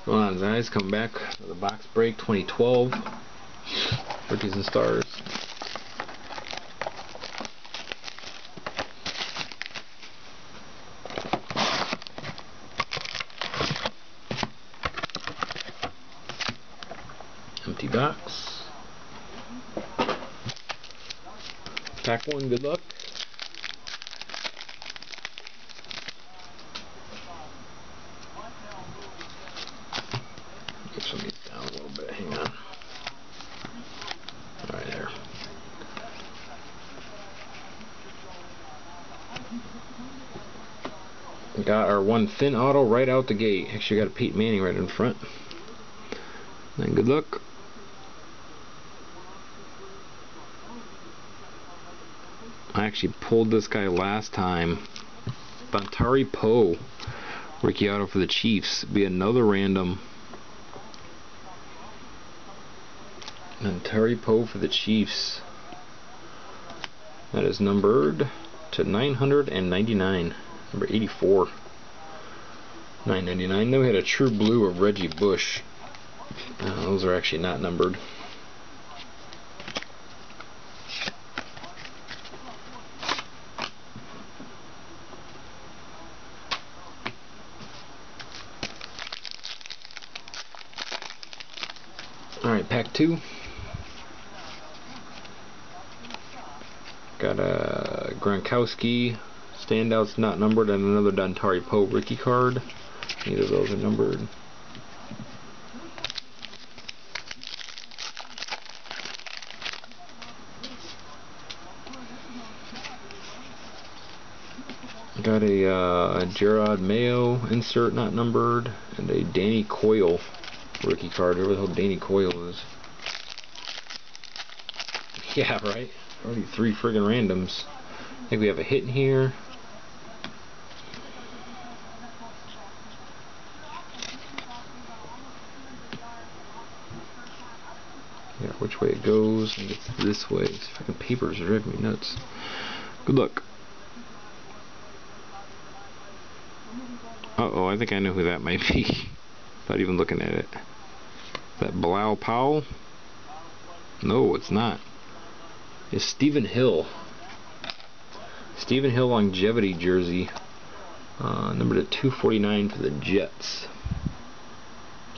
Going on, guys? Coming back with a box break 2012 Rookies and Stars. Empty box. Pack one, good luck. Get some of these down a little bit, hang on. Right there. We got our one thin auto right out the gate. Actually got a Peyton Manning right in front. And good luck. I actually pulled this guy last time. Dontari Poe, rookie auto for the Chiefs. Be another random. Dontari Poe for the Chiefs. That is numbered to 999. Number 84. 999. Then we had a true blue of Reggie Bush. Those are actually not numbered. Alright, pack two. Got a Gronkowski standouts not numbered and another Dontari Poe rookie card. Neither of those are numbered. Got a Gerard Mayo insert not numbered and a Danny Coyle rookie card. Whoever the hell Danny Coyle is. Yeah, right? Already three friggin' randoms. I think we have a hit in here. Yeah, which way it goes, and it's this way. These fucking papers are driving me nuts. Good luck. Uh-oh, I think I know who that might be. Without even looking at it. Is that Bilal Powell? No, it's not. It's Stephen Hill. Stephen Hill longevity jersey. Numbered at 249 for the Jets.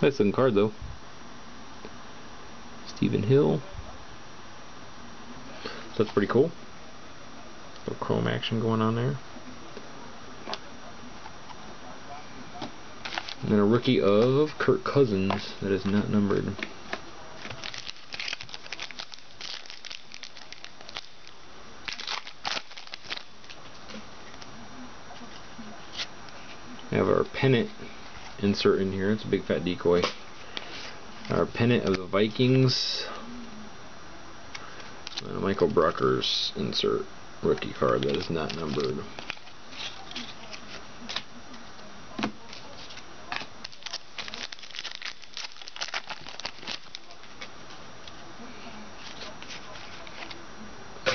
Nice looking card though. Stephen Hill. So that's pretty cool. Little chrome action going on there. And then a rookie of Kirk Cousins that is not numbered. We have our pennant insert in here. It's a big fat decoy. Our pennant of the Vikings. And Michael Brockers insert rookie card that is not numbered.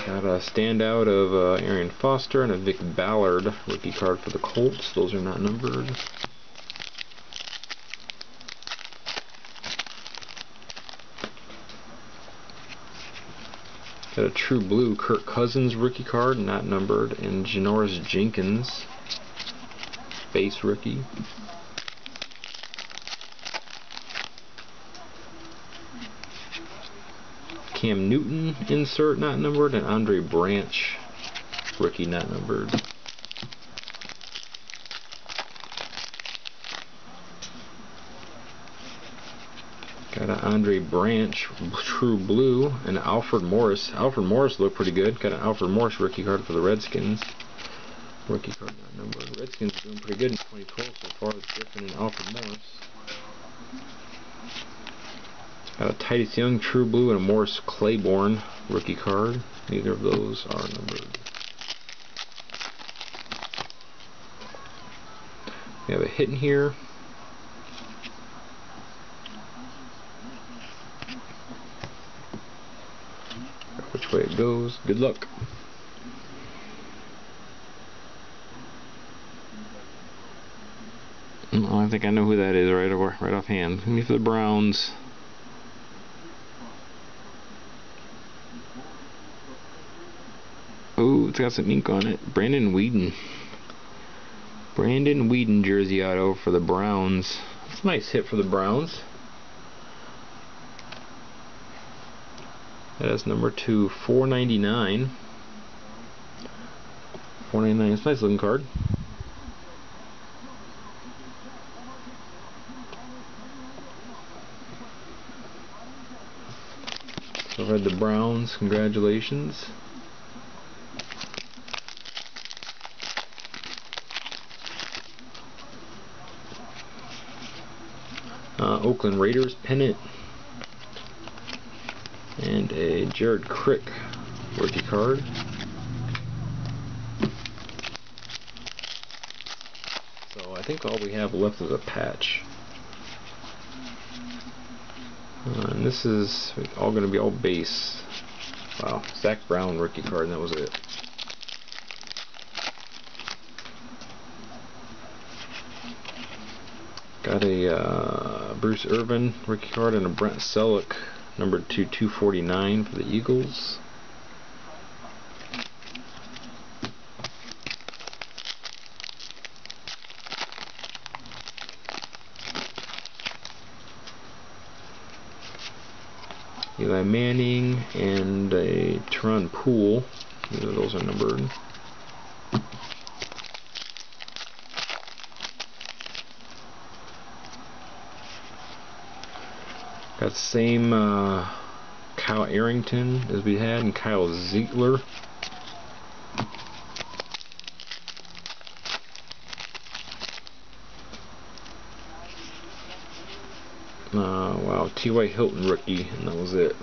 Got a standout of Arian Foster and a Vic Ballard rookie card for the Colts. Those are not numbered. Got a true blue Kirk Cousins rookie card, not numbered, and Janoris Jenkins base rookie. Cam Newton insert not numbered, and Andre Branch rookie not numbered. Got an Andre Branch true blue and Alfred Morris. Alfred Morris looked pretty good. Got an Alfred Morris rookie card for the Redskins. Rookie card not numbered. Redskins are doing pretty good in 2012 so far. It's Griffin and Alfred Morris. Got a Titus Young true blue and a Morris Claiborne rookie card. Neither of those are numbered. We have a hit in here. Which way it goes. Good luck. Oh, I think I know who that is right offhand. Give me for the Browns. Oh, it's got some ink on it. Brandon Weeden. Brandon Weeden jersey auto for the Browns. That's a nice hit for the Browns. That is number 2, $4.99. $4.99. It's a nice looking card. So I've had the Browns. Congratulations. Oakland Raiders pennant. And a Jared Crick rookie card. So I think all we have left is a patch. And this is all going to be all base. Wow, Zach Brown rookie card, and that was it. Got a Bruce Irvin rookie card and a Brent Selleck number 2, $249 for the Eagles. Eli Manning and a Teron Poole. Either of those are numbered. Got the same Kyle Arrington as we had, and Kyle Ziegler. Wow, T.Y. Hilton rookie, and that was it.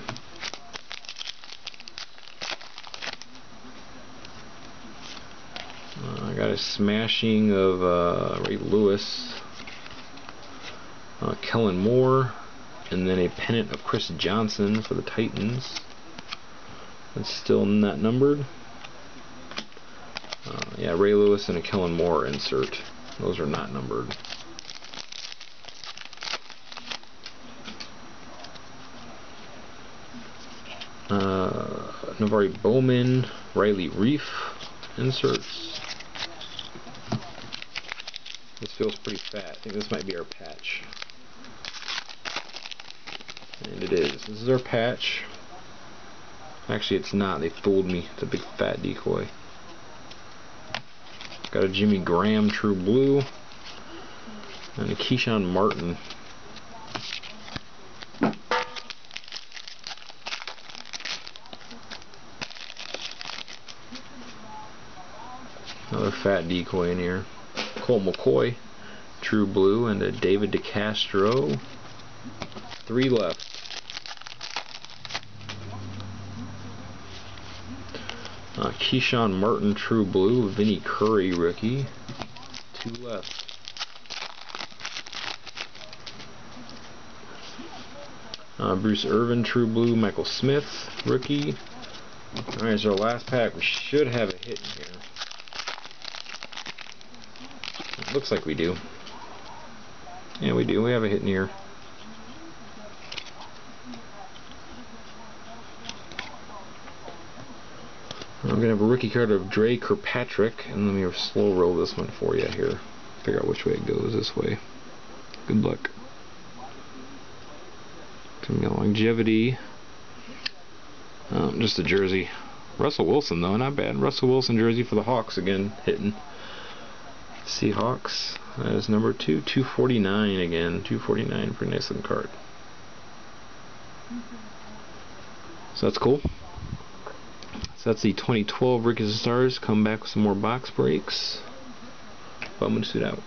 I got a smashing of Ray Lewis, Kellen Moore, and then a pennant of Chris Johnson for the Titans. That's still not numbered. Yeah, Ray Lewis and a Kellen Moore insert. Those are not numbered. Navari Bowman, Riley Reef inserts. This feels pretty fat. I think this might be our patch. And it is. This is our patch. Actually, it's not. They fooled me. It's a big fat decoy. Got a Jimmy Graham True Blue. And a Keyshawn Martin. Another fat decoy in here. Colt McCoy True Blue, and a David DeCastro. 3 left. Keyshawn Martin True Blue, Vinny Curry rookie. 2 left. Bruce Irvin True Blue, Michael Smith rookie. Alright, so our last pack. We should have a hit in here. It looks like we do. Yeah, we do. We have a hit in here. I'm going to have a rookie card of Dre Kirkpatrick, and let me slow roll this one for you here. Figure out which way it goes. This way. Good luck. It's going to be a longevity. Just a jersey. Russell Wilson, though, not bad. Russell Wilson jersey for the Hawks again, hitting. Seahawks. That is number 2, $249 again. $249 for a nice looking card. So that's cool. So that's the 2012 Rookies and Stars. Come back with some more box breaks. Bowman Suit out.